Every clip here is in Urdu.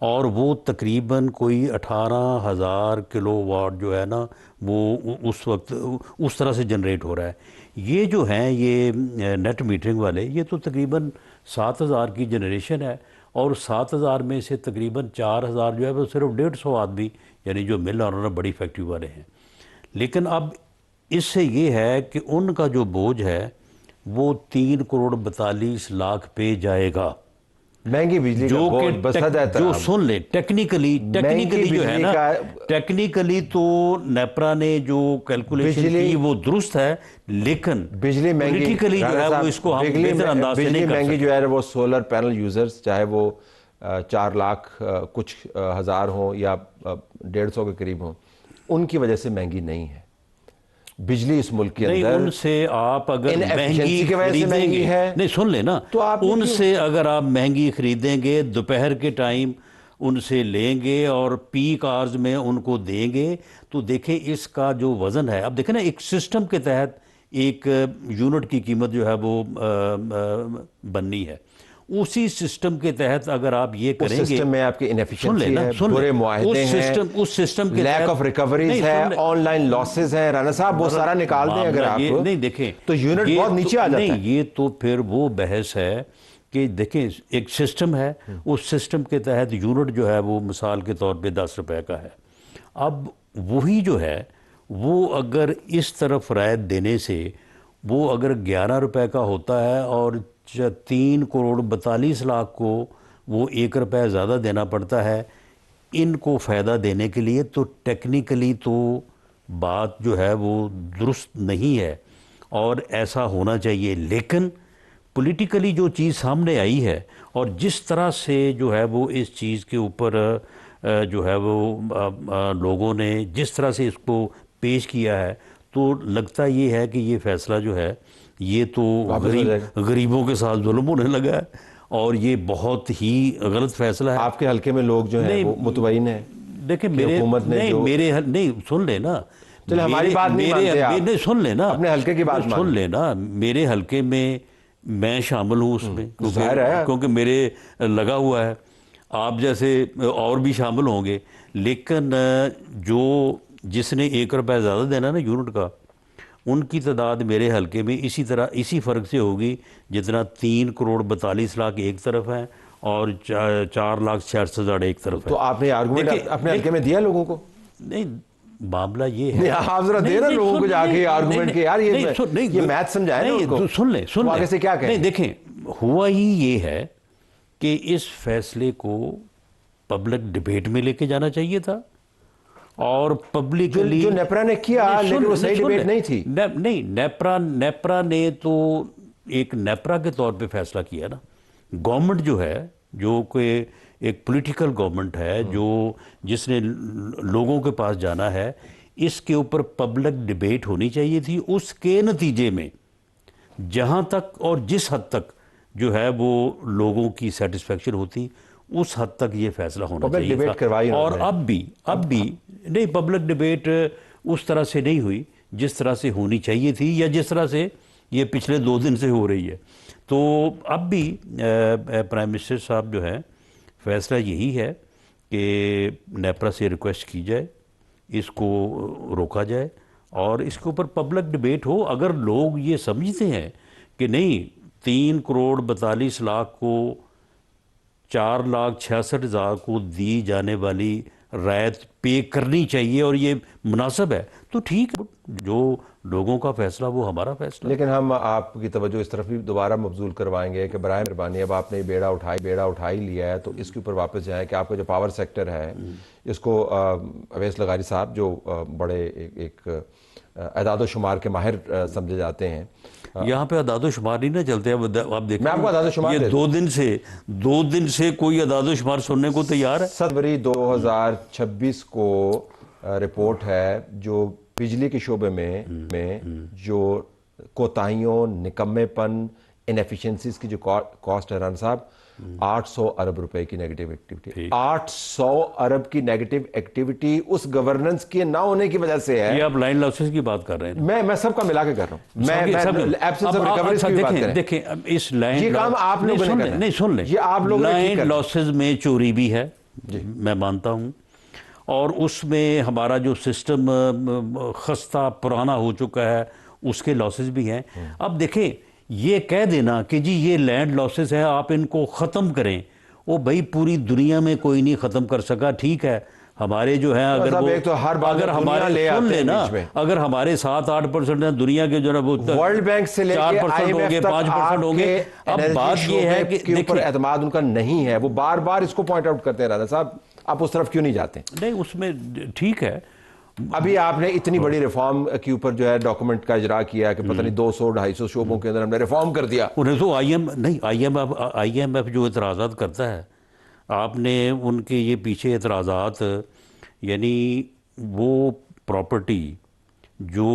اور وہ تقریباً کوئی 18,000 کلو واٹ جو ہے نا وہ اس وقت اس طرح سے جنریٹ ہو رہا ہے. یہ جو ہیں یہ نیٹ میٹرنگ والے یہ تو تقریباً 7,000 کی جنریشن ہے, اور 7,000 میں سے تقریباً 4,000 جو ہے وہ صرف 150 آدمی یعنی جو مل آنر بڑی فیکٹری والے ہیں. لیکن اب اس سے یہ ہے کہ ان کا جو بوجھ ہے وہ 3 کروڑ 42 لاکھ پہ جائے گا. مہنگی بجلی کا بوجھ بسد ہے جو سن لیں ٹیکنیکلی جو ہے نا, ٹیکنیکلی تو نیپرا نے جو کیلکولیشن کی وہ درست ہے, لیکن بجلی مہنگی پولیٹیکلی جو ہے وہ اس کو ہم بہتر انداز سے نہیں کر مہنگی سکتے. جو ہے وہ سولر پینل یوزرز چاہے وہ 4 لاکھ کچھ ہزار ہوں یا 150 کے قریب ہوں, ان کی وجہ سے مہنگی نہیں ہے بجلی اس ملک کے اندر. ان سے آپ اگر مہنگی خریدیں گے, نہیں سن لیں نا, ان سے اگر آپ مہنگی خریدیں گے دوپہر کے ٹائم ان سے لیں گے اور پیک آورز میں ان کو دیں گے تو دیکھیں اس کا جو وزن ہے. اب دیکھیں نا ایک سسٹم کے تحت ایک یونٹ کی قیمت جو ہے وہ بننی ہے, اسی سسٹم کے تحت اگر آپ یہ کریں گے, سسٹم میں آپ کی انیفیشنسی ہے, برے معاہدے ہیں, اس سسٹم کے لیک آف ریکوریز ہے, آن لائن لاسز ہیں, رانا صاحب وہ سارا نکال دیں اگر آپ نہیں دیکھیں تو یونٹ بہت نیچے آ جاتا ہے. نہیں یہ تو پھر وہ بحث ہے کہ دیکھیں ایک سسٹم ہے, اس سسٹم کے تحت یونٹ جو ہے وہ مثال کے طور پہ 10 روپے کا ہے. اب وہی جو ہے وہ اگر اس طرف رعایت دینے سے وہ اگر 11 روپے کا ہوتا ہے اور 3 کروڑ 42 لاکھ کو وہ 1 روپے زیادہ دینا پڑتا ہے ان کو فائدہ دینے کے لیے, تو ٹیکنیکلی تو بات جو ہے وہ درست نہیں ہے اور ایسا ہونا چاہیے. لیکن پولیٹیکلی جو چیز سامنے آئی ہے اور جس طرح سے جو ہے وہ اس چیز کے اوپر جو ہے وہ لوگوں نے جس طرح سے اس کو پیش کیا ہے, تو لگتا یہ ہے کہ یہ فیصلہ جو ہے یہ تو غریبوں کے ساتھ ظلم ہونے لگا ہے اور یہ بہت ہی غلط فیصلہ ہے. آپ کے حلقے میں لوگ جو ہیں وہ مطمئن ہیں. دیکھیں نہیں سن لیں نا, ہماری بات نہیں مانتے آپ, نہیں سن لیں نا, اپنے حلقے کی بات سن لیں نا. میرے حلقے میں شامل ہوں اس میں کیونکہ میرے لگا ہوا ہے, آپ جیسے اور بھی شامل ہوں گے, لیکن جو جس نے 1 روپے زیادہ دینا نا یونٹ کا, ان کی تعداد میرے حلقے میں اسی فرق سے ہوگی جتنا 3 کروڑ 42 لاکھ ایک طرف ہیں اور 4 لاکھ 66,000 ایک طرف ہے. تو آپ نے آرگومنٹ اپنے حلقے میں دیا لوگوں کو؟ نہیں معاملہ یہ ہے, آپ ذرا دے نا لوگوں کو جا کے آرگومنٹ کے, یار یہ میتھ سمجھائے نا ان کو. سن لیں آگے سے کیا کہیں. نہیں دیکھیں ہوا ہی یہ ہے کہ اس فیصلے کو پبلک ڈبیٹ میں لے کے جانا چاہیے تھا اور پبلکلی جو نیپرا نے کیا لیکن وہ صحیح ڈبیٹ نہیں تھی. نہیں نیپرا نے تو ایک نیپرا کے طور پہ فیصلہ کیا نا. گورنمنٹ جو ہے جو کہ ایک پولیٹیکل گورنمنٹ ہے جو جس نے لوگوں کے پاس جانا ہے, اس کے اوپر پبلک ڈبیٹ ہونی چاہیے تھی. اس کے نتیجے میں جہاں تک اور جس حد تک جو ہے وہ لوگوں کی سیٹسفیکشن ہوتی اس حد تک یہ فیصلہ ہونا چاہیے تھا. اور اب بھی نہیں پبلک ڈبیٹ اس طرح سے نہیں ہوئی جس طرح سے ہونی چاہیے تھی یا جس طرح سے یہ پچھلے 2 دن سے ہو رہی ہے. تو اب بھی پرائم منسٹر صاحب جو ہے فیصلہ یہی ہے کہ نیپرا سے ریکویسٹ کی جائے, اس کو روکا جائے اور اس کے اوپر پبلک ڈبیٹ ہو. اگر لوگ یہ سمجھتے ہیں کہ نہیں 3 کروڑ 42 لاکھ کو 4 لاکھ 66,000 کو دی جانے والی رعایت پے کرنی چاہیے اور یہ مناسب ہے تو ٹھیک ہے, جو لوگوں کا فیصلہ وہ ہمارا فیصلہ. لیکن ہم آپ کی توجہ اس طرف بھی دوبارہ مبذول کروائیں گے کہ برائے مہربانی اب آپ نے بیڑا اٹھا ہی لیا ہے تو اس کے اوپر واپس جائیں کہ آپ کا جو پاور سیکٹر ہے اس کو اویس لغاری صاحب جو بڑے ایک اعداد و شمار کے ماہر سمجھے جاتے ہیں, یہاں پہ اعداد و شمار نہیں نہ چلتے. آپ دیکھیں میں آپ کو اعداد و شمار یہ 2 دن سے کوئی اعداد و شمار سننے کو تیار ہے. 7 فروری 2026 کو رپورٹ ہے جو بجلی کے شعبے میں جو کوتاہیوں, نکمے پن, انیفیشنسیز کی جو کاسٹ ہے رانا صاحب 800 ارب روپے کی نیگیٹو ایکٹیویٹی. 800 ارب کی نیگیٹو ایکٹیویٹی اس گورننس کے نہ ہونے کی وجہ سے ہے. یہ آپ لائن لاسز کی بات کر رہے ہیں. میں سب کا ملا کے کر رہا ہوں. میں ایبسنس آف ریکوریز کی بات کر رہا ہوں. دیکھیں اس لائن یہ کام آپ لوگوں نے کرنا ہے. نہیں سن لیں, یہ آپ لوگوں نے لائن لاسز میں چوری بھی ہے, میں مانتا ہوں، اور اس میں ہمارا جو سسٹم خستہ پرانا ہو چکا ہے، اس کے لاسز بھی ہیں۔ اب دیکھیں، یہ کہہ دینا کہ جی یہ لینڈ لاسز ہیں، آپ ان کو ختم کریں، وہ بھائی پوری دنیا میں کوئی نہیں ختم کر سکا۔ ٹھیک ہے، ہمارے جو ہیں اگر وہ اگر ہمارے سن لیں نا، اگر ہمارے 7-8% ہیں دنیا کے جو ہے وہ ورلڈ بینک سے لے کے 4% ہوں گے، 5% ہوں گے۔ اب بات یہ ہے کہ دیکھیں اعتماد ان کا نہیں ہے، وہ بار بار اس کو پوائنٹ آؤٹ کرتے ہیں۔ رانا صاحب آپ اس طرف کیوں نہیں جاتے؟ نہیں، اس میں ٹھیک ہے، ابھی آپ نے اتنی بڑی ریفارم کے اوپر جو ہے ڈاکومنٹ کا اجرا کیا کہ پتہ نہیں 200-250 شعبوں کے اندر ہم نے ریفارم کر دیا۔ انہیں تو آئی ایم ایف جو اعتراضات کرتا ہے، آپ نے ان کے یہ پیچھے اعتراضات، یعنی وہ پراپرٹی جو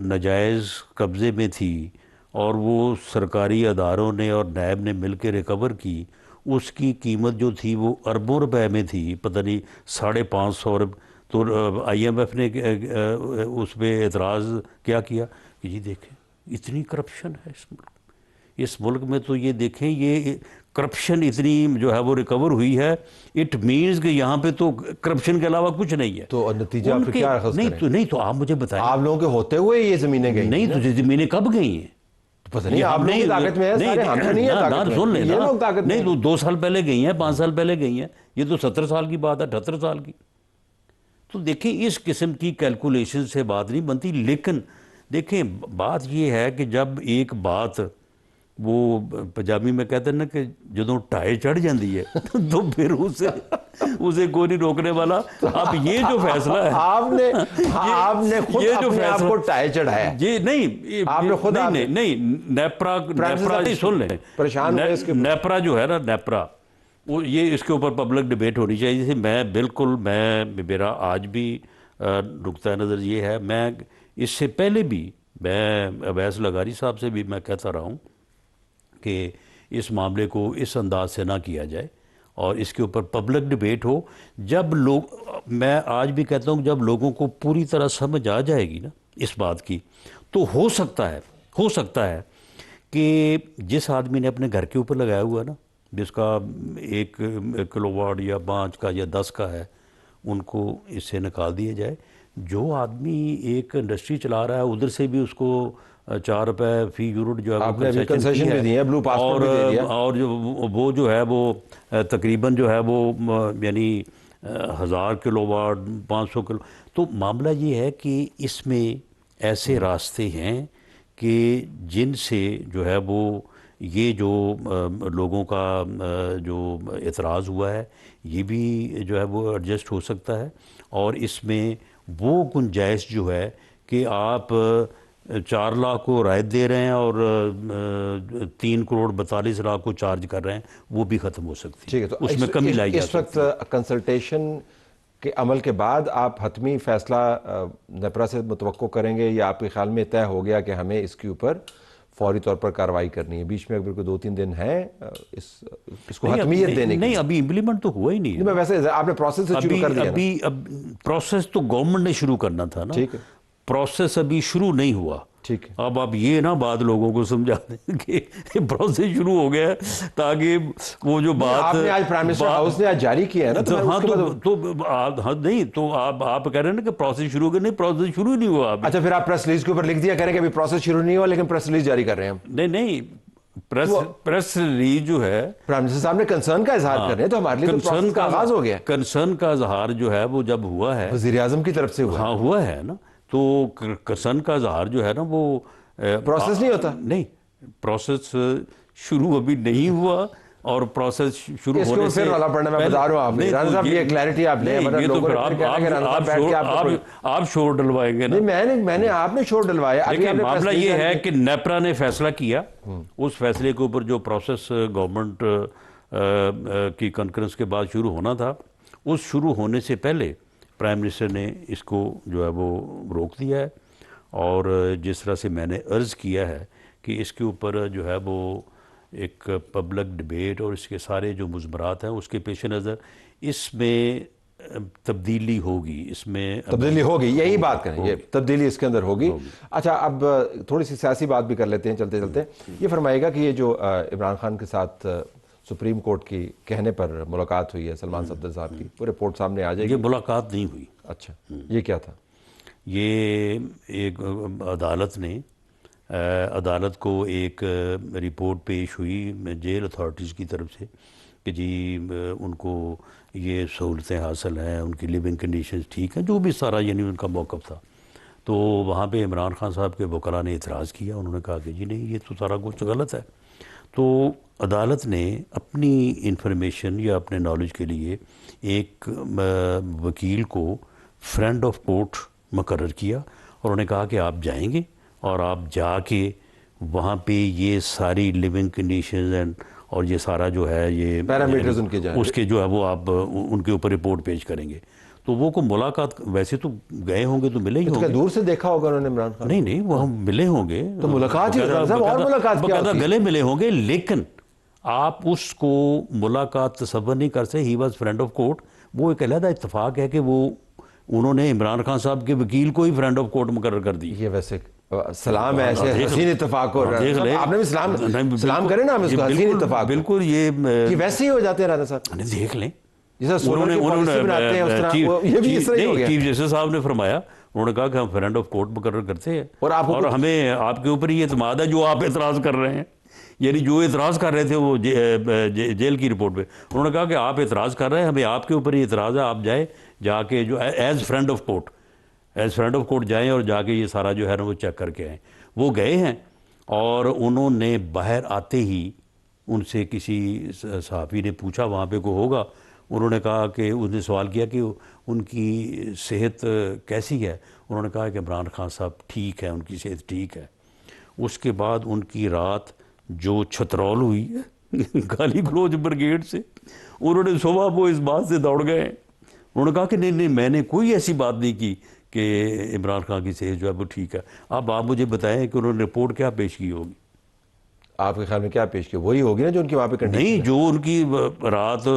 ناجائز قبضے میں تھی اور وہ سرکاری اداروں نے اور نیب نے مل کے ریکور کی، اس کی قیمت جو تھی وہ اربوں روپے میں تھی، پتہ نہیں 550 ارب۔ تو آئی ایم ایف نے اس پہ اعتراض کیا کہ جی دیکھیں اتنی کرپشن ہے اس ملک میں، تو یہ دیکھیں یہ کرپشن اتنی جو ہے وہ ریکور ہوئی ہے، اٹ مینز کہ یہاں پہ تو کرپشن کے علاوہ کچھ نہیں ہے۔ تو نتیجہ آپ کیا اخذ کریں؟ نہیں تو آپ مجھے بتائیں، آپ لوگوں کے ہوتے ہوئے یہ زمینیں گئی؟ نہیں تو زمینیں کب گئی ہیں؟ پتہ نہیں، آپ لوگوں کی طاقت میں ہے، سارے ہم تو نہیں ہے طاقت میں، سن لیں یہ لوگ طاقت میں۔ نہیں تو 2 سال پہلے گئی ہیں، 5 سال پہلے گئی ہیں، یہ تو 70 سال کی بات ہے، 78 سال کی۔ تو دیکھیں اس قسم کی کیلکولیشن سے بات نہیں بنتی، لیکن دیکھیں بات یہ ہے کہ جب ایک بات وہ پنجابی میں کہتے ہیں نا کہ جدوں ٹائے چڑھ جاندی ہے تو پھر اسے کوئی نہیں روکنے والا۔ اب یہ جو فیصلہ ہے، آپ نے خود اپنے آپ کو ٹائے چڑھایا۔ یہ نہیں، آپ نے خود نہیں نیپرا سن لیں، پریشان ہوئے اس کے نیپرا جو ہے نا، نیپرا، وہ یہ اس کے اوپر پبلک ڈیبیٹ ہونی چاہیے۔ جیسے میرا آج بھی نقطہ نظر یہ ہے، میں اس سے پہلے بھی میں اویس لغاری صاحب سے بھی میں کہتا رہا ہوں کہ اس معاملے کو اس انداز سے نہ کیا جائے اور اس کے اوپر پبلک ڈیبیٹ ہو۔ جب میں آج بھی کہتا ہوں جب لوگوں کو پوری طرح سمجھ آ جائے گی نا اس بات کی، تو ہو سکتا ہے کہ جس آدمی نے اپنے گھر کے اوپر لگایا ہوا ہے نا، جس کا 1 کلو واٹ یا 5 کا یا 10 کا ہے، ان کو اس سے نکال دیا جائے۔ جو آدمی ایک انڈسٹری چلا رہا ہے، ادھر سے بھی اس کو 4 روپے فی یونٹ جو ہے کنسیشن بھی دی ہے، بلو پاسپورٹ بھی دے دیا، اور وہ جو ہے وہ تقریباً جو ہے وہ یعنی 1000 کلو واٹ 500 کلو۔ تو معاملہ یہ ہے کہ اس میں ایسے راستے ہیں کہ جن سے جو ہے وہ یہ جو لوگوں کا جو اعتراض ہوا ہے یہ بھی جو ہے وہ ایڈجسٹ ہو سکتا ہے، اور اس میں وہ گنجائش جو ہے کہ آپ 4 لاکھ کو رعایت دے رہے ہیں اور 3 کروڑ 42 لاکھ کو چارج کر رہے ہیں، وہ بھی ختم ہو سکتی ہے، اس میں کمی لائی جا سکتی ہے۔ اس وقت کنسلٹیشن کے عمل کے بعد آپ حتمی فیصلہ نیپرا سے متوقع کریں گے، یا آپ کے خیال میں طے ہو گیا کہ ہمیں اس کے اوپر فوری طور پر کارروائی کرنی ہے؟ بیچ میں اگر کوئی 2-3 دن ہیں اس کو حتمیت دینے کی؟ نہیں، ابھی امپلیمنٹ تو ہوا ہی نہیں ہے۔ میں ویسے آپ نے پروسیس سے شروع کر دیا نا؟ اب پروسیس تو گورنمنٹ نے شروع کرنا تھا نا، ٹھیک ہے، پروسیس ابھی شروع نہیں ہوا۔ ٹھیک ہے، اب آپ یہ نہ بات لوگوں کو سمجھا دیں کہ پروسیس شروع ہو گیا ہے، تاکہ وہ جو بات آپ نے آج پرائم منسٹر ہاؤس نے آج جاری کیا ہے نا، نہیں تو آپ کہہ رہے ہیں نا کہ پروسیس شروع ہو گیا، نہیں پروسیس شروع ہی نہیں ہوا ابھی۔ اچھا پھر آپ پریس ریلیز کے اوپر لکھ دیا کریں کہ ابھی پروسیس شروع نہیں ہوا لیکن پریس ریلیز جاری کر رہے ہیں ہم۔ نہیں، پریس ریلیز جو ہے پرائم منسٹر صاحب نے کنسرن کا اظہار کر رہے ہیں، تو ہمارے لیے تو پروسیس کا آغاز ہو گیا۔ کنسرن کا اظہار جو ہے وہ جب ہوا ہے وزیر اعظم کی طرف سے ہوا، ہاں ہوا ہے نا، تو کنسرن کا اظہار جو ہے نا وہ پروسیس نہیں ہوتا؟ نہیں، پروسیس شروع ابھی نہیں ہوا، اور پروسیس شروع ہونے سے پھر رولا پڑنا میں بتا رہا ہوں، آپ رانا صاحب یہ کلیئرٹی آپ لیں، یہ تو پھر آپ شور ڈلوائیں گے نا۔ میں نے آپ نے شور ڈلوایا۔ دیکھیں معاملہ یہ ہے کہ نیپرا نے فیصلہ کیا، اس فیصلے کے اوپر جو پروسیس گورنمنٹ کی کنکرنس کے بعد شروع ہونا تھا، اس شروع ہونے سے پہلے پرائم منسٹر نے اس کو جو ہے وہ روک دیا ہے، اور جس طرح سے میں نے عرض کیا ہے کہ اس کے اوپر جو ہے وہ ایک پبلک ڈیبیٹ اور اس کے سارے جو مضمرات ہیں اس کے پیش نظر اس میں تبدیلی ہوگی، اس میں تبدیلی ہوگی، یہی بات کریں، یہ تبدیلی اس کے اندر ہوگی۔ اچھا اب تھوڑی سی سیاسی بات بھی کر لیتے ہیں چلتے چلتے۔ یہ فرمائے گا کہ یہ جو عمران خان کے ساتھ سپریم کورٹ کی کہنے پر ملاقات ہوئی ہے سلمان صفدر صاحب کی، وہ رپورٹ سامنے آ جائے گی؟ یہ ملاقات نہیں ہوئی. اچھا، یہ کیا تھا؟ یہ ایک عدالت کو ایک رپورٹ پیش ہوئی جیل اتھارٹیز کی طرف سے کہ جی ان کو یہ سہولتیں حاصل ہیں، ان کی لیونگ کنڈیشنز ٹھیک ہیں، جو بھی سارا یعنی ان کا موقف تھا. تو وہاں پہ عمران خان صاحب کے وکلاء نے اعتراض کیا. انہوں نے کہا کہ جی نہیں، یہ تو سارا کچھ غلط ہے. تو عدالت نے اپنی انفارمیشن یا اپنے نالج کے لیے ایک وکیل کو فرینڈ آف کورٹ مقرر کیا، اور انہوں نے کہا کہ آپ جائیں گے اور آپ جا کے وہاں پہ یہ ساری لیونگ کنڈیشنز اور یہ سارا جو ہے یہ پیرامیٹرز ان کے جائیں اس کے جو ہے وہ آپ ان کے اوپر رپورٹ پیش کریں گے. تو وہ کو ملاقات ویسے تو گئے ہوں گے تو ملے ہی ہوں گے. دور سے دیکھا ہوگا انہوں نے عمران خان؟ نہیں وہ ہم ملے ہوں گے تو ملاقات ہی اور ملاقات کیا ہوتی ہے؟ گلے ملے ہوں گے، لیکن آپ اس کو ملاقات تصور نہیں کر سکتے. He was friend of court. وہ ایک علیحدہ اتفاق ہے کہ وہ انہوں نے عمران خان صاحب کے وکیل کو ہی فرینڈ آف کورٹ مقرر کر دی. یہ ویسے سلام ہے، ایسے حسین اتفاق کو آپ نے بھی سلام کرے نا ہم اس کو حسین اتفاق. بالکل یہ ویسے ہی ہو جاتے ہیں رانا صاحب. دیکھ لیں چیف جسٹس صاحب نے فرمایا، انہوں نے کہا کہ ہم فرینڈ آف کورٹ مقرر کرتے ہیں اور ہمیں آپ کے اوپر یہ اعتماد ہے جو آپ اعتراض کر رہے ہیں. یعنی جو اعتراض کر رہے تھے وہ جیل کی رپورٹ پہ، انہوں نے کہا کہ آپ اعتراض کر رہے ہیں، ہمیں آپ کے اوپر یہ اعتراض ہے، آپ جائیں جا کے جو ایز فرینڈ آف کورٹ جائیں اور جا کے یہ سارا جو ہے نا وہ چیک کر کے آئیں. وہ گئے ہیں اور انہوں نے باہر آتے ہی ان سے کسی صحافی نے پوچھا وہاں پہ کوئی ہوگا. انہوں نے کہا کہ اس نے سوال کیا کہ ان کی صحت کیسی ہے. انہوں نے کہا کہ عمران خان صاحب ٹھیک ہے، ان کی صحت ٹھیک ہے. اس کے بعد ان کی رات جو چھترول ہوئی ہے گالی گلوچ بریگیڈ سے، انہوں نے صبح وہ اس بات سے دوڑ گئے. انہوں نے کہا کہ نہیں میں نے کوئی ایسی بات نہیں کی کہ عمران خان کی صحت جو ہے وہ ٹھیک ہے. اب آپ مجھے بتائیں کہ انہوں نے رپورٹ کیا پیش کی ہوگی؟ آپ کے خیال میں کیا پیش کی؟ وہی ہوگی نا جو ان کی وہاں پہ نہیں، جو ان کی رات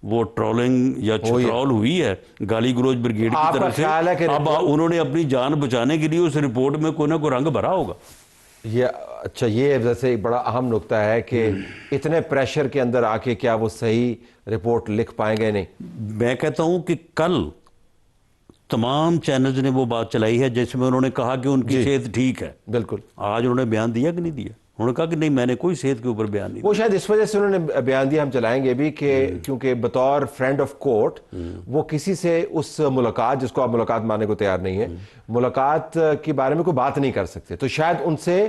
وہ ٹرولنگ یا چھترول ہوئی ہے گالی گلوچ بریگیڈ کی طرف سے. اب انہوں نے اپنی جان بچانے کے لیے اس رپورٹ میں کوئی نہ کوئی رنگ بھرا ہوگا. یہ اچھا، یہ ویسے ایک بڑا اہم نقطہ ہے کہ اتنے پریشر کے اندر آ کے کیا وہ صحیح رپورٹ لکھ پائیں گے؟ نہیں، میں کہتا ہوں کہ کل تمام چینلز نے وہ بات چلائی ہے جس میں انہوں نے کہا کہ ان کی صحت ٹھیک ہے. بالکل. آج انہوں نے بیان دیا کہ نہیں دیا؟ انہوں نے کہا کہ نہیں میں نے کوئی صحت کے اوپر بیان نہیں دیا. وہ شاید اس وجہ سے انہوں نے بیان دیا، ہم چلائیں گے بھی، کہ کیونکہ بطور فرینڈ آف کورٹ وہ کسی سے اس ملاقات، جس کو آپ ملاقات ماننے کو تیار نہیں ہے، ملاقات کے بارے میں کوئی بات نہیں کر سکتے. تو شاید ان سے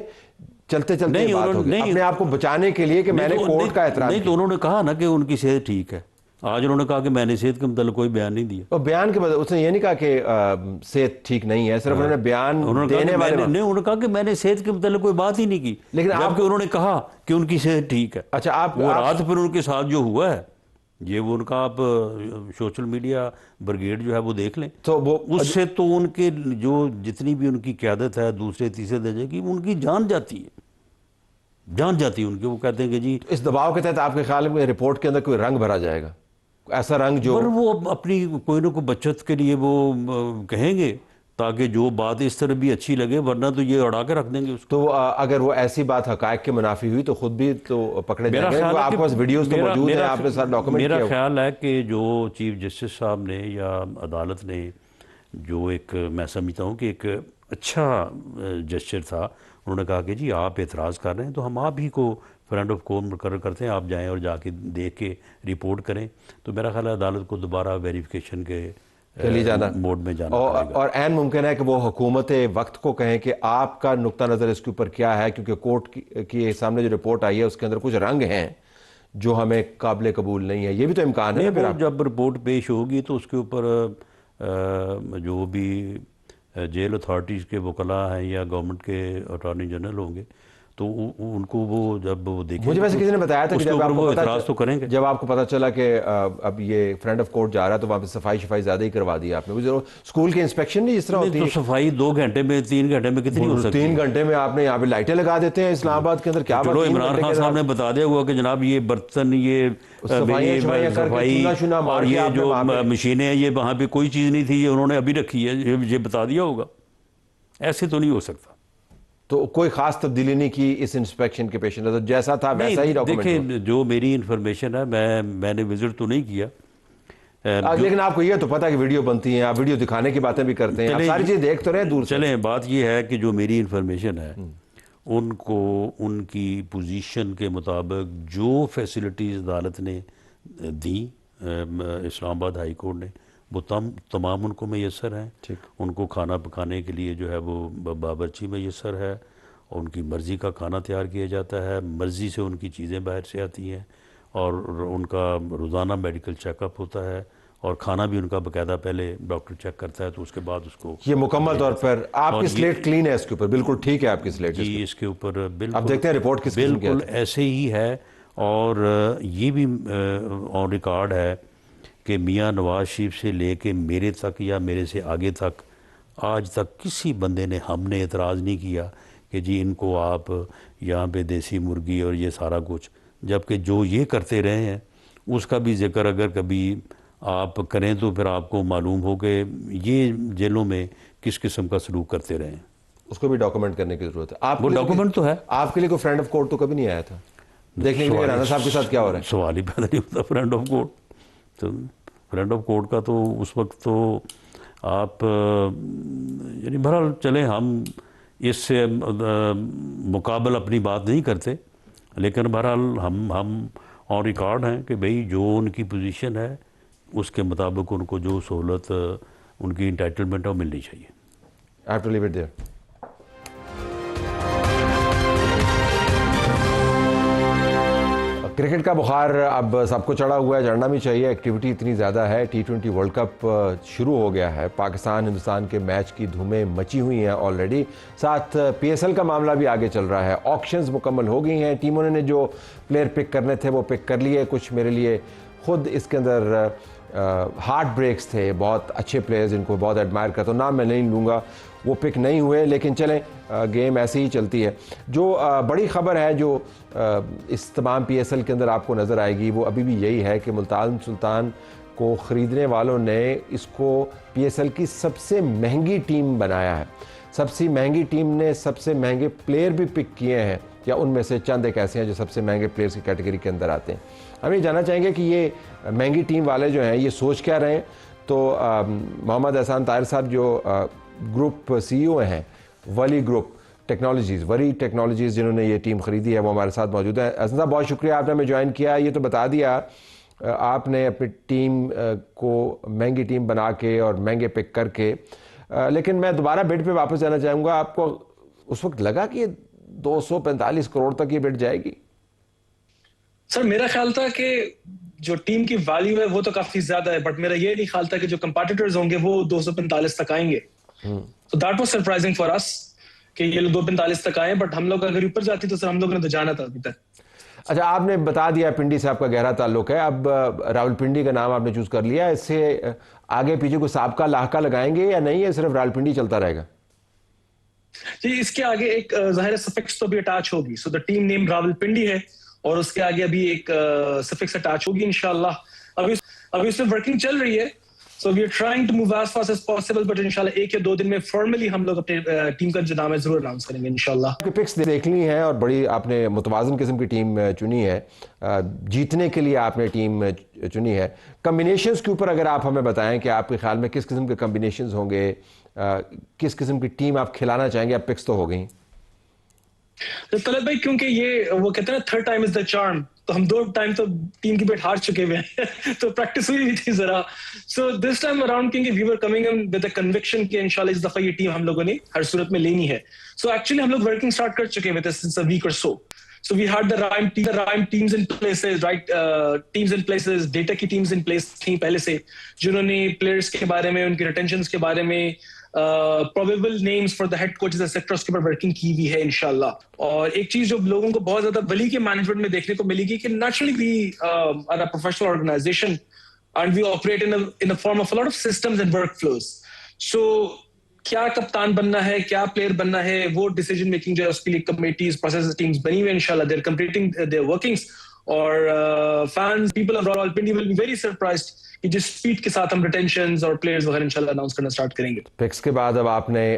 چلتے چلتے بات ہوگی اپنے آپ کو بچانے کے لیے کہ میں نے کورٹ کا احترام نہیں. تو انہوں نے کہا نا کہ ان کی صحت ٹھیک ہے. آج انہوں نے کہا کہ میں نے صحت کے متعلق کوئی بیان نہیں دیا. اور بیان کے بعد اس نے یہ نہیں کہا کہ صحت ٹھیک نہیں ہے، صرف انہوں نے بیان دینے والے نہیں، انہوں نے کہا کہ میں نے صحت کے متعلق کوئی بات ہی نہیں کی، لیکن جبکہ انہوں نے کہا کہ ان کی صحت ٹھیک ہے. اچھا، آپ وہ رات پھر ان کے ساتھ جو ہوا ہے یہ وہ ان کا آپ سوشل میڈیا بریگیڈ جو ہے وہ دیکھ لیں تو وہ اس سے تو ان کے جو جتنی بھی ان کی قیادت ہے دوسرے تیسرے درجے کی، ان کی جان جاتی ہے ان کی. وہ کہتے ہیں کہ جی اس دباؤ کے تحت آپ کے خیال میں رپورٹ کے اندر کوئی رنگ بھرا جائے گا، ایسا رنگ جو وہ اپنی کوئی نہ کوئی بچت کے لیے وہ کہیں گے تاکہ جو بات اس طرح بھی اچھی لگے، ورنہ تو یہ اڑا کے رکھ دیں گے اس کو. تو اگر وہ ایسی بات حقائق کے منافی ہوئی تو خود بھی تو پکڑے جائیں گے. آپ کے پاس ویڈیوز تو موجود ہیں، آپ نے ساتھ ڈاکومنٹ کیا. میرا خیال ہے کہ جو چیف جسٹس صاحب نے یا عدالت نے جو ایک میں سمجھتا ہوں کہ ایک اچھا جسچر تھا، انہوں نے کہا کہ جی آپ اعتراض کر رہے ہیں تو ہم آپ ہی کو فرینڈ آف کورٹ مقرر کرتے ہیں، آپ جائیں اور جا کے دیکھ کے رپورٹ کریں. تو میرا خیال ہے عدالت کو دوبارہ ویریفیکیشن کے موڈ میں جانا پڑے گا. اور عین ممکن ہے کہ وہ حکومت وقت کو کہیں کہ آپ کا نقطہ نظر اس کے اوپر کیا ہے، کیونکہ کورٹ کی سامنے جو رپورٹ آئی ہے اس کے اندر کچھ رنگ ہیں جو ہمیں قابل قبول نہیں ہے. یہ بھی تو امکان ہے. جب رپورٹ پیش ہوگی تو اس کے اوپر جو بھی جیل اتھارٹیز کے وکلاء ہیں یا گورنمنٹ کے اٹارنی جنرل ہوں گے تو ان کو وہ جب وہ دیکھیں، مجھے ویسے کسی نے بتایا تھا کہ جب آپ کو پتا چلا کہ اب یہ فرینڈ آف کورٹ جا رہا ہے تو وہاں پہ صفائی زیادہ ہی کروا دی آپ نے. اسکول کی انسپیکشن نہیں جس طرح ہوتی ہے، تو صفائی 2 گھنٹے میں 3 گھنٹے میں کتنی ہو سکتی ہے؟ 3 گھنٹے میں آپ نے یہاں پہ لائٹیں لگا دیتے ہیں اسلام آباد کے اندر. کیا چلو عمران خان صاحب نے بتا دیا ہوا کہ جناب یہ برتن، یہ صفائی اور یہ جو مشینیں ہیں، یہ وہاں پہ کوئی چیز نہیں تھی، یہ انہوں نے ابھی رکھی ہے، یہ بتا دیا ہوگا. ایسے تو نہیں ہو سکتا. تو کوئی خاص تبدیلی نہیں کی اس انسپیکشن کے پیش نظر, جیسا تھا ویسا ہی ڈاکومنٹ؟ دیکھیں جو میری انفارمیشن ہے, میں نے وزٹ تو نہیں کیا, لیکن آپ کو یہ تو پتا کہ ویڈیو بنتی ہیں, آپ ویڈیو دکھانے کی باتیں بھی کرتے ہیں, آپ ساری چیز دیکھ تو رہے ہیں دور سے. چلیں بات یہ ہے کہ جو میری انفارمیشن ہے ان کو ان کی پوزیشن کے مطابق جو فیسلٹیز عدالت نے دی اسلام آباد ہائی کورٹ نے وہ تمام ان کو میسر ہیں. ان کو کھانا پکانے کے لیے جو ہے وہ باورچی میسر ہے, اور ان کی مرضی کا کھانا تیار کیا جاتا ہے, مرضی سے ان کی چیزیں باہر سے آتی ہیں, اور ان کا روزانہ میڈیکل چیک اپ ہوتا ہے, اور کھانا بھی ان کا باقاعدہ پہلے ڈاکٹر چیک کرتا ہے تو اس کے بعد اس کو یہ مکمل طور پر آپ کی سلیٹ کلین ہے اس کے اوپر, بالکل ٹھیک ہے آپ کی سلیٹ. جی اس کے اوپر اب دیکھتے ہیں رپورٹ کس قسم کی بالکل ایسے ہی ہے. اور یہ بھی آن ریکارڈ ہے کہ میاں نواز شریف سے لے کے میرے تک یا میرے سے آگے تک آج تک کسی بندے نے ہم نے اعتراض نہیں کیا کہ جی ان کو آپ یہاں پہ دیسی مرغی اور یہ سارا کچھ, جبکہ جو یہ کرتے رہے ہیں اس کا بھی ذکر اگر کبھی آپ کریں تو پھر آپ کو معلوم ہو کہ یہ جیلوں میں کس قسم کا سلوک کرتے رہے ہیں. اس کو بھی ڈاکومنٹ کرنے کی ضرورت ہے. آپ وہ ڈاکومنٹ تو ہے. آپ کے لیے کوئی فرینڈ آف کورٹ تو کبھی نہیں آیا تھا دیکھنے کے لیے رانا صاحب کے ساتھ کیا ہو رہا ہے؟ سوال ہی پیدا نہیں ہوتا فرینڈ آف کورٹ. تو فرینڈ آف کورٹ کا تو اس وقت تو آپ یعنی بہرحال چلیں ہم اس سے مقابل اپنی بات نہیں کرتے, لیکن بہرحال ہم آن ریکارڈ ہیں کہ بھئی جو ان کی پوزیشن ہے اس کے مطابق ان کو جو سہولت ان کی انٹائٹلمنٹ ہے وہ ملنی چاہیے. I have to leave it there. Cricket کا بخار اب سب کو چڑھا ہوا ہے, چڑھنا بھی چاہیے, ایکٹیویٹی اتنی زیادہ ہے. T20 ورلڈ کپ شروع ہو گیا ہے, پاکستان ہندوستان کے میچ کی دھومیں مچی ہوئی ہیں آلریڈی, ساتھ PSL کا معاملہ بھی آگے چل رہا ہے. آکشنز مکمل ہو گئی ہیں, ٹیموں نے جو پلیئر پک کرنے تھے وہ پک کر لیے. کچھ میرے لیے خود اس کے اندر ہارٹ بریکس تھے, بہت اچھے پلیئرز جن کو بہت ایڈمائر کرتا ہوں, نام میں نہیں لوں گا, وہ پک نہیں ہوئے. لیکن چلیں گیم ایسی ہی چلتی ہے. جو بڑی خبر ہے جو اس تمام PSL کے اندر آپ کو نظر آئے گی وہ ابھی بھی یہی ہے کہ ملتان سلطان کو خریدنے والوں نے اس کو PSL کی سب سے مہنگی ٹیم بنایا ہے. سب سے مہنگی ٹیم نے سب سے مہنگے پلیئر بھی پک کیے ہیں, یا ان میں سے چند ایک ایسے ہیں جو سب سے مہنگے پلیئرز کی کیٹیگری کے اندر آتے ہیں. ہم یہ جاننا چاہیں گے کہ یہ مہنگی ٹیم والے جو ہیں یہ سوچ کیا رہے ہیں. تو محمد احسان طاہر صاحب جو گروپ CEO ہیں ولی گروپ ٹیکنالوجیز, وری ٹیکنالوجیز, جنہوں نے یہ ٹیم خریدی ہے, وہ ہمارے ساتھ موجود ہیں. احسان صاحب بہت شکریہ, آپ نے ہمیں جوائن کیا. یہ تو بتا دیا آپ نے اپنی ٹیم کو مہنگی ٹیم بنا کے اور مہنگے پک کر کے, لیکن میں دوبارہ بڈ پہ واپس جانا چاہوں گا. آپ کو اس وقت لگا کہ 245 کروڑ تک یہ بڈ جائے گی؟ سر میرا خیال تھا کہ جو ٹیم کی ویلیو ہے وہ تو کافی زیادہ ہے, بٹ میرا یہ نہیں خیال تھا کہ جو کمپیٹیٹرز ہوں گے وہ 245 تک آئیں گے. So that was surprising for us کہ یہ لوگ 245 تک آئے, بٹ ہم لوگ اگر اوپر جاتی تو سر ہم لوگوں نے تو جانا تھا ابھی تک. اچھا, آپ نے بتا دیا پنڈی سے آپ کا گہرا تعلق ہے, اب راول پنڈی کا نام آپ نے چوز کر لیا, اس سے آگے پیچھے کوئی سابقہ لاحقہ لگائیں گے یا نہیں, ہے صرف راول پنڈی چلتا رہے گا؟ جی اس کے آگے ایک ظاہر سفکس تو بھی اٹیچ ہوگی. سو دا ٹیم نیم راول پنڈی ہے, اور اس کے آگے ابھی ایک سفکس اٹیچ ہوگی انشاءاللہ. ابھی اس میں ورکنگ چل رہی ہے. So we are trying to move as fast as possible, but انشاءاللہ 1 یا 2 دن میں فارملی ہم لوگ اپنے ٹیم کا جو نام ہے ضرور اناؤنس کریں گے انشاءاللہ. آپ کی پکس دیکھ لی ہیں اور بڑی آپ نے متوازن قسم کی ٹیم چنی ہے, جیتنے کے لیے آپ نے ٹیم چنی ہے. کمبینیشنز کے اوپر اگر آپ ہمیں بتائیں کہ آپ کے خیال میں کس قسم کے کمبینیشنز ہوں گے, کس قسم کی ٹیم آپ کھلانا چاہیں گے؟ اب پکس تو ہو گئیں. طلعت بھائی کیونکہ یہ وہ کہتے ہیں نا third time is the charm, تو ہم 2 ٹائم تو ٹیم کی بیٹ ہار چکے ہوئے ہیں تو پریکٹس ہوئی بھی تھی ذرا. سو دس ٹائم اراؤنڈ کیونکہ we were coming in with a conviction کہ انشاءاللہ اس دفعہ یہ ٹیم ہم لوگوں نے ہر صورت میں لینی ہے. سو ایکچولی ہم لوگ ورکنگ اسٹارٹ کر چکے ہوئے تھے سنس اے ویک اور سو. So we had the right teams in places, right teams in places, data کی teams in place تھیں پہلے سے, جنہوں نے players کے بارے میں, ان کے retentions کے بارے میں, probable names for the head coaches etc اس کے پر ورکنگ کی بھی ہے انشاءاللہ. اور ایک چیز جو لوگوں کو بہت زیادہ ولی کے مینجمنٹ میں دیکھنے کو ملے گی کہ naturally we are a professional organization and we operate in a form of a lot of systems and workflows. So کیا کپتان بننا ہے, کیا پلیئر بننا ہے, وہ ڈیسیجن میکنگ جو ہے اس کے لیے کمیٹیز, پروسیس, ٹیمز بنی ہوئی ہیں انشاءاللہ. They are completing their workings, اور fans, people of Rawalpindi will be very surprised کہ جس اسپیڈ کے ساتھ ہم ریٹینشنز اور پلیئرز وغیرہ انشاءاللہ اناؤنس کرنا اسٹارٹ کریں گے. پکس کے بعد اب آپ نے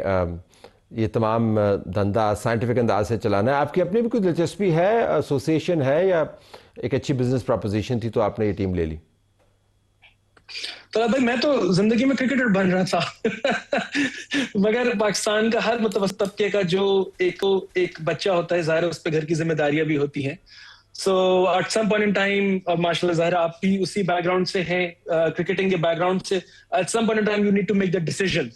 یہ تمام دھندا سائنٹیفک انداز سے چلانا ہے. آپ کی اپنی بھی کوئی دلچسپی ہے, ایسوسیشن ہے, یا ایک اچھی بزنس پروپوزیشن تھی تو آپ نے یہ ٹیم لے لی؟ طلعت بھائی میں تو زندگی میں کرکٹر بن رہا تھا مگر پاکستان کا ہر متوسط طبقے کا جو ایک بچہ ہوتا ہے, ظاہر ہے اس پہ گھر کی ذمہ داریاں بھی ہوتی ہیں. So at some point in time, ماشاء اللہ ظاہر آپ بھی اسی بیک گراؤنڈ سے ہیں, کرکٹنگ کے بیک گراؤنڈ سے, at some point in time you need to make the decision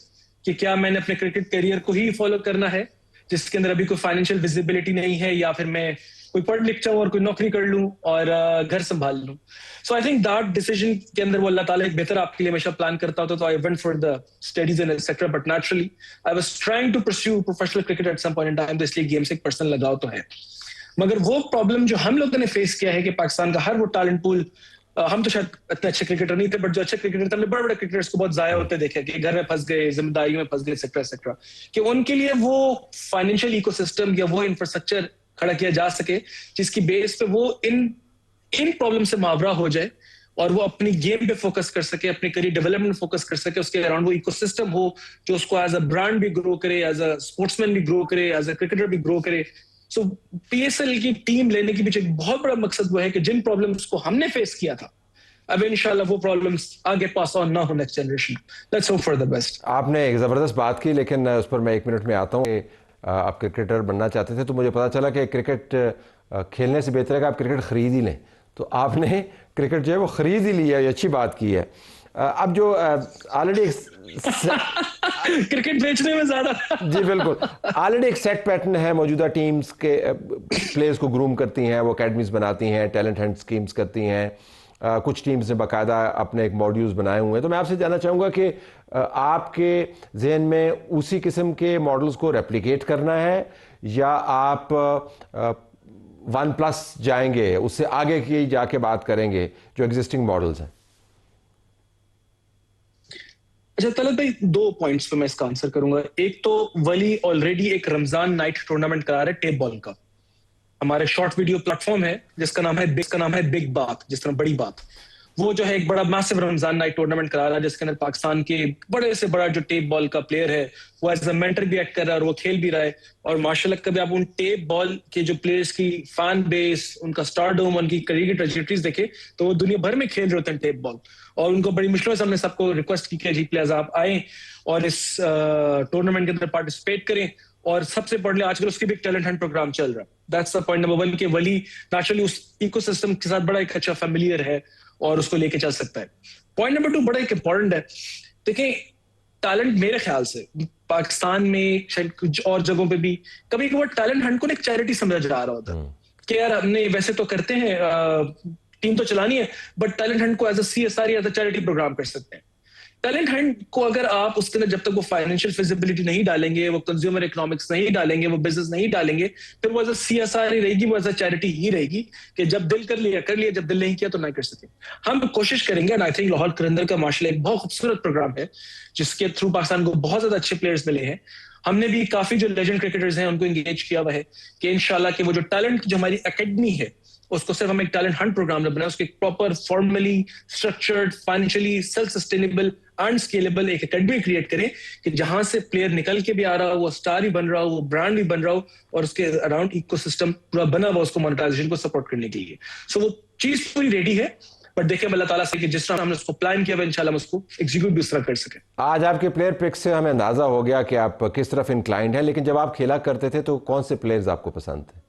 کہ کیا میں نے اپنے کرکٹ کیریئر کو ہی فالو کرنا ہے جس کے اندر ابھی کوئی فائنینشیل ویزیبلٹی نہیں ہے, یا پھر میں کوئی پڑھ لکھ جاؤں اور کوئی نوکری کر لوں اور گھر سنبھال لوں. سو آئی تھنک دیٹ ڈیسیژن کے اندر وہ اللہ تعالیٰ ایک بہتر آپ کے لیے ہمیشہ پلان کرتا ہوتا. تو I went for the studies in etcetera, but naturally I was trying to pursue professional cricket at some point in time. تو اس لیے گیم سے ایک پرسنل لگاؤ تو ہے, مگر وہ پرابلم جو ہم لوگوں نے فیس کیا ہے کہ پاکستان کا ہر وہ ٹیلنٹ پول, ہم تو شاید اتنے اچھے کرکٹر نہیں تھے, بٹ جو اچھے کرکٹر تھے ہم نے بڑے بڑے کرکٹرس کو بہت ضائع ہوتے دیکھے کہ گھر میں پھنس گئے, ذمہ داریوں میں پھنس گئے, ایکسیٹرا ایکسیٹرا, کہ ان کے لیے وہ فائنینشیل ایکو سسٹم یا وہ انفراسٹرکچر کھڑا کیا جا سکے جس کی بیس پہ وہ ان پرابلم سے ماورا ہو جائے اور وہ اپنی گیم پہ فوکس کر سکے, اپنے کریئر ڈیولپمنٹ فوکس کر سکے, اس کے اراؤنڈ وہ ایکو سسٹم ہو جو اس کو ایز اے برانڈ بھی گرو کرے, ایز اے اسپورٹس مین بھی گرو کرے, ایز اے کرکٹر بھی گرو کرے. سو پی ایس ایل کی ٹیم لینے کے پیچھے ایک بہت بڑا مقصد وہ ہے کہ جن پرابلمس کو ہم نے فیس کیا تھا اب انشاءاللہ وہ پرابلمس آگے پاس آن نہ ہو next generation. Let's hope for the best. آپ نے ایک زبردست بات کی, لیکن اس پر میں 1 منٹ میں آتا ہوں. کہ آپ کرکٹر بننا چاہتے تھے تو مجھے پتا چلا کہ کرکٹ کھیلنے سے بہتر ہے کہ آپ کرکٹ خرید ہی لیں, تو آپ نے کرکٹ جو ہے وہ خرید ہی لی ہے, یہ اچھی بات کی ہے. اب جو آلریڈی کرکٹ بیچنے میں زیادہ جی بالکل, آلریڈی ایک سیٹ پیٹرن ہے, موجودہ ٹیمز کے پلیئرز کو گروم کرتی ہیں, وہ اکیڈمیز بناتی ہیں, ٹیلنٹ ہنٹ اسکیمز کرتی ہیں, کچھ ٹیمز نے باقاعدہ اپنے ایک ماڈیولز بنائے ہوئے ہیں. تو میں آپ سے جاننا چاہوں گا کہ آپ کے ذہن میں اسی قسم کے ماڈلز کو ریپلیکیٹ کرنا ہے, یا آپ 1+ جائیں گے, اس سے آگے کی جا کے بات کریں گے جو ایگزسٹنگ ماڈلز ہیں؟ اچھا طلعت بھائی, 2 پوائنٹس پہ میں اس کا آنسر کروں گا. ایک تو ولی آلریڈی ایک رمضان نائٹ ٹورنامنٹ کرا رہا ہے ٹیپ بال کا, ہمارے شارٹ ویڈیو پلیٹ فارم ہے جس کا نام ہے بگ بات, جس طرح بڑی بات. وہ جو ہے ایک بڑا میسو رمضان نائٹ ٹورنامنٹ کرا رہا ہے جس کے اندر پاکستان کے بڑے سے بڑا جو ٹیپ بال کا پلیئر ہے وہ ایز اے مینٹر بھی ایکٹ کر رہا ہے اور وہ کھیل بھی رہا ہے. اور ماشاء اللہ کبھی آپ ان ٹیپ بال کے جو پلیئرس کی فین بیس, ان کا اسٹارڈوم, ان کی کریئر کی ٹریجیکٹریز دیکھے تو وہ دنیا بھر میں کھیل رہے ہوتے ہیں ٹیپ بال, اور ان کو بڑی مشکلوں سے ہم نے سب کو ریکویسٹ کی کہ جی پلیز آپ آئیں اور اس ٹورنامنٹ کے اندر پارٹیسپیٹ کریں. اور سب سے بڑھ لے آج کل اس کی بھی ایک ٹیلنٹ ہنٹ پروگرام چل رہا ہے. دیٹس دا پوائنٹ نمبر 1 کہ ولی نیچرلی اس ایکو سسٹم کے ساتھ بڑا ایک اچھا فیملیئر ہے اور اس کو لے کے چل سکتا ہے. پوائنٹ نمبر 2 بڑا ایک امپورٹنٹ ہے. دیکھیں ٹیلنٹ میرے خیال سے پاکستان میں شاید کچھ اور جگہوں پہ بھی کبھی کبھار ٹیلنٹ ہنٹ کو ایک چیریٹی سمجھا جا رہا ہوتا ہے کہ یار ہم نے ویسے تو کرتے ہیں ٹیم تو چلانی ہے, بٹ ٹیلنٹ ہنٹ کو ایز اے CSR یا ایز اے چیریٹی پروگرام کر سکتے ہیں. ٹیلنٹ ہنٹ کو اگر آپ اس کے اندر جب تک وہ فائنینشیل فیزیبلٹی نہیں ڈالیں گے, وہ کنزیومر اکنامکس نہیں ڈالیں گے, وہ بزنس نہیں ڈالیں گے, پھر وہ ایز اے CSR ہی رہے گی, وہ ایز اے چیریٹی ہی رہے گی کہ جب دل کر لیا, جب دل نہیں کیا تو نہ کر سکے. ہم کوشش کریں گے, and I think Lahore Qalandar کا ماشاء اللہ ایک بہت خوبصورت پروگرام ہے جس کے تھرو پاکستان کو بہت زیادہ اچھے پلیئرز ملے ہیں. ہم نے بھی کافی جو لیجنڈ کرکٹرز ہیں ان کو انگیج کیا ہوا ہے کہ انشاءاللہ کہ وہ جو ٹیلنٹ جو ہماری اکیڈمی ہے اس کو صرف ہم ایک ٹیلنٹ ہنٹ پروگرام نہ بنائیں, اس کے ایک proper formally structured financially self sustainable and scalable ایک اکیڈمی کریٹ کریں کہ جہاں سے پلیئر نکل کے بھی آ رہا ہو, وہ اسٹار بھی بن رہا ہو, وہ برانڈ بھی بن رہا ہو, اور اس کے اراؤنڈ ایکو سسٹم پورا بنا ہوا اس کو مونیٹائزیشن کو سپورٹ کرنے کے لیے. سو وہ چیز پوری ریڈی ہے, بٹ دیکھیں اللہ تعالیٰ سے کہ جس طرح ہم نے اس کو پلان کیا ہوا انشاءاللہ ہم اس کو ایگزیکیوٹ بھی اس طرح کر سکیں. آج آپ کے پلیئر پک سے ہمیں اندازہ ہو گیا کہ آپ کس طرف انکلائنڈ ہیں, لیکن جب آپ کھیلا کرتے تھے تو کون سے پلیئرز آپ کو پسند تھے؟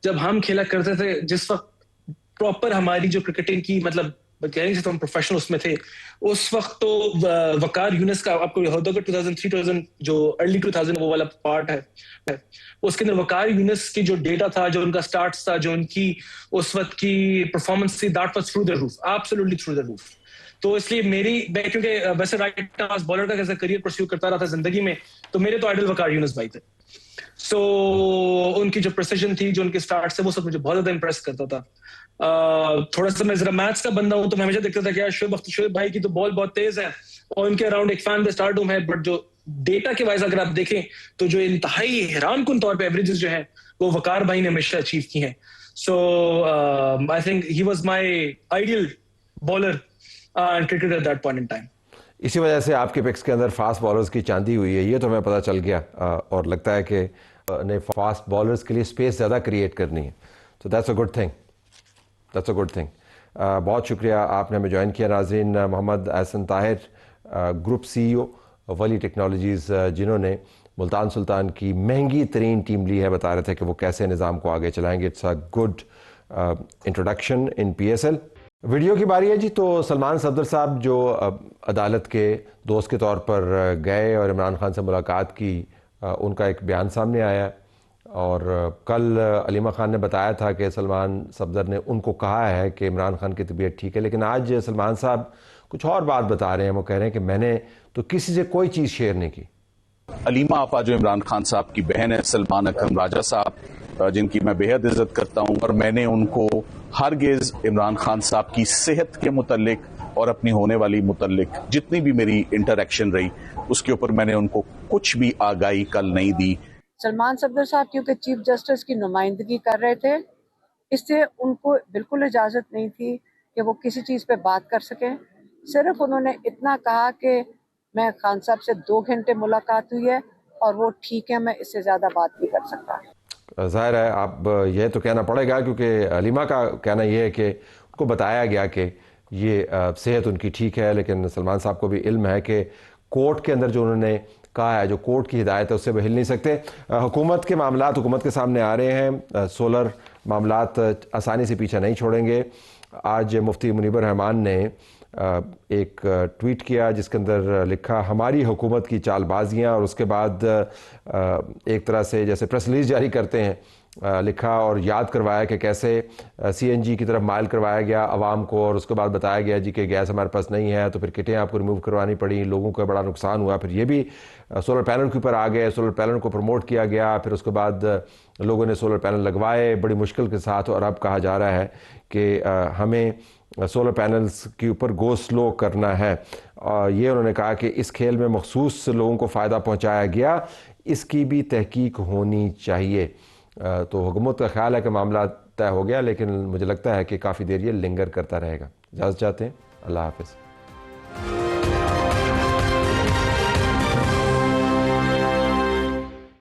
جب ہم کھیلا کرتے تھے جس وقت پراپر ہماری جو کرکٹنگ کی مطلب کہہ رہے ہم پروفیشنل اس میں تھے, اس وقت تو وقار یونس کا آپ کو یاد ہوگا 2003 جو ارلی 2000 وہ والا پارٹ ہے, اس کے اندر وقار یونس کی جو ڈیٹا تھا, جو ان کا سٹارٹس تھا, جو ان کی اس وقت کی پرفارمنس تھی, that was through the roof, absolutely through the roof. تو اس لیے میں کیونکہ ویسے رائٹ آرم بالر کا کیسا کریئر پرسیو کرتا رہا تھا زندگی میں, تو میرے تو آئیڈل وقار یونس بھائی تھے. سو ان کی جو پریسیجن تھی, جو ان کے سٹارٹ سے, وہ سب مجھے بہت زیادہ امپریس کرتا تھا. تھوڑا سا میں ذرا میتھس کا بندہ ہوں تو میں ہمیشہ دیکھتا تھا کہ یار شعیب بھائی کی تو بال بہت تیز ہے اور ان کے اراؤنڈ ایک فین بیس اسٹارڈوم ہے, بٹ جو ڈیٹا کے وائز اگر آپ دیکھیں تو جو انتہائی حیران کن طور پہ ایوریجز جو ہیں وہ وقار بھائی نے ہمیشہ اچیو کی ہیں. So I think he was my ideal bowler and cricketer at that point in time. اسی وجہ سے آپ کے پکس کے اندر فاسٹ بالرز کی چاندی ہوئی ہے، یہ تو ہمیں پتہ چل گیا، اور لگتا ہے کہ نے فاسٹ بالرز کے لیے سپیس زیادہ کریٹ کرنی ہے، تو that's a good thing, that's a good thing. بہت شکریہ آپ نے ہمیں جوائن کیا۔ ناظرین، محمد احسن طاہر، گروپ سی ای او ولی ٹیکنالوجیز، جنہوں نے ملتان سلطان کی مہنگی ترین ٹیم لی ہے، بتا رہے تھے کہ وہ کیسے نظام کو آگے چلائیں گے۔ It's a good introduction in P S L. Video کی باری ہے جی، تو سلمان صفدر صاحب جو عدالت کے دوست کے طور پر گئے اور عمران خان سے ملاقات کی، ان کا ایک بیان سامنے آیا، اور کل علیمہ خان نے بتایا تھا کہ سلمان صفدر نے ان کو کہا ہے کہ عمران خان کی طبیعت ٹھیک ہے، لیکن آج سلمان صاحب کچھ اور بات بتا رہے ہیں۔ وہ کہہ رہے ہیں کہ میں نے تو کسی سے کوئی چیز شیئر نہیں کی۔ علیمہ آپا جو عمران خان صاحب کی بہن ہے، سلمان اکرم راجہ صاحب، جن کی میں بے حد عزت کرتا ہوں، اور میں نے ان کو ہرگز عمران خان صاحب کی صحت کے متعلق اور اپنی ہونے والی متعلق جتنی بھی میری انٹریکشن رہی، اس کے اوپر میں نے ان کو کچھ بھی آگاہی کل نہیں دی۔ سلمان صفدر صاحب کیونکہ چیف جسٹس کی نمائندگی کر رہے تھے، اس سے ان کو بالکل اجازت نہیں تھی کہ وہ کسی چیز پہ بات کر سکیں۔ صرف انہوں نے اتنا کہا کہ میں خان صاحب سے 2 گھنٹے ملاقات ہوئی ہے اور وہ ٹھیک ہے، میں اس سے زیادہ بات نہیں کر سکتا۔ ظاہر ہے اب یہ تو کہنا پڑے گا، کیونکہ علیمہ کا کہنا یہ ہے کہ ان کو بتایا گیا کہ یہ صحت ان کی ٹھیک ہے، لیکن سلمان صاحب کو بھی علم ہے کہ کورٹ کے اندر جو انہوں نے کہا ہے، جو کورٹ کی ہدایت ہے، اس سے وہ ہل نہیں سکتے۔ حکومت کے معاملات حکومت کے سامنے آ رہے ہیں، سولر معاملات آسانی سے پیچھا نہیں چھوڑیں گے۔ آج مفتی منیب الرحمان نے ایک ٹویٹ کیا جس کے اندر لکھا ہماری حکومت کی چال بازیاں، اور اس کے بعد ایک طرح سے جیسے پریس ریلیز جاری کرتے ہیں لکھا اور یاد کروایا کہ کیسے سی این جی کی طرف مائل کروایا گیا عوام کو، اور اس کے بعد بتایا گیا جی کہ گیس ہمارے پاس نہیں ہے، تو پھر کٹیں آپ کو ریموو کروانی پڑی، لوگوں کا بڑا نقصان ہوا۔ پھر یہ بھی سولر پینل کے اوپر آ گئے، سولر پینل کو پروموٹ کیا گیا، پھر اس کے بعد لوگوں نے سولر پینل لگوائے بڑی مشکل کے ساتھ، اور اب کہا جا رہا ہے کہ ہمیں سولر پینلز کے اوپر گو سلو کرنا ہے۔ یہ انہوں نے کہا کہ اس کھیل میں مخصوص لوگوں کو فائدہ پہنچایا گیا، اس کی بھی تحقیق ہونی چاہیے۔ تو حکومت کا خیال ہے کہ معاملہ طے ہو گیا، لیکن مجھے لگتا ہے کہ کافی دیر یہ لنگر کرتا رہے گا۔ اجازت چاہتے ہیں، اللہ حافظ۔